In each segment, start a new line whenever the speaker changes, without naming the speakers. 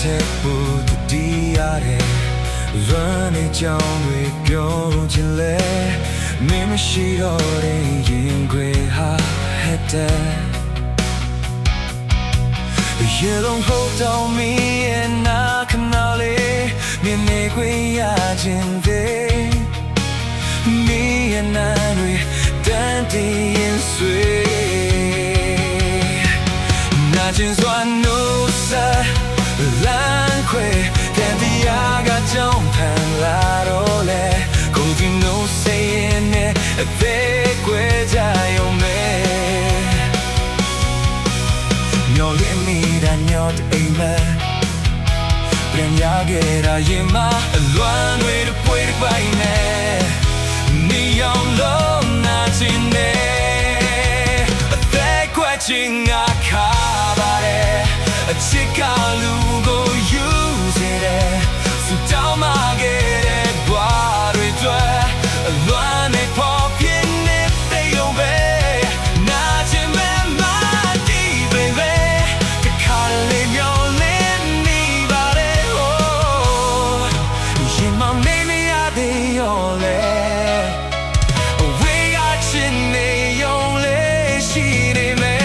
တဲ့ဘူးတည်ရတယ်လွမ်းနေကြောင်းတွေပြောချင်လဲမင်းမရှိတော့တဲ့ရင်ခွေဟာဟဲ့တဲ့ရေလုံးဖို့တောင်းမီရဲ့နာခဏလေးမြင်နေခွေရခြင်းသေးမီးရဲ့နာတွေတန်တည်ရင်ဆွေနာကျင်စွာနိုးစားလမ်းခွေတဲ့တရားကကြောင်းဖန်လာတော့လေကိုဒီနိုးစေရင်နဲ့အသေးကွဲကြရုံပဲမျောလင်းမိတာညောတဲ့အိမ်မက်ပြန်ရခဲ့တာရင်မအလွမ်းတွေတပွေးတစ်ပိုင်းနဲ့နေအောင်လုံးနာချင်တဲ့အသေးကွဲခြင်းငါခါပါတယ်အချစ်ကလူကိုယူစေတယ်စူတောင်းမခဲ့တဲ့ဘွားတွေတွေ့အလွမ်းနဲ့ပေါ်ပြင်းနေတဲ့ရုံပဲနာချင်မဲ့မတီးပဲပဲတခါလေးမျောလင်းနေပါတယ်ဟိုရင်မမေးမရသေးရောလေဝေးကချင်နေရုံလေးရှိနေမယ်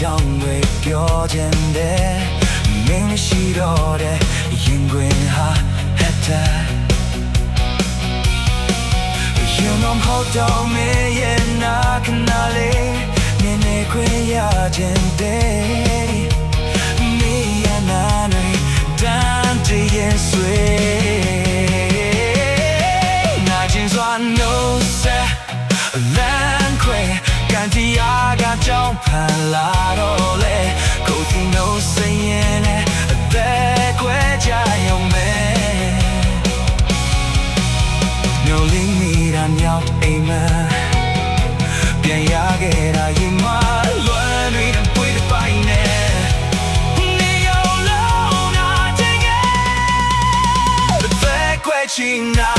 ကြောင့်တွေပြောခြင်းတဲ့မင်းရှိတော့တဲ့ရင်ခွင်ဟာဟဲ့တဲ့ You know how to me yeah na kanale ne ne kwe ya jin day me ya na nai dan de yen swe na jin swa no sa lan kwe kan ti ya ga chong phan la do le ko ti no say yin de kwe ja yong me no ling me dan yaw ai ma pian ya ge da yin ma luan ri dan pui de bai ne ni yo lo na jing ye de kwe chi na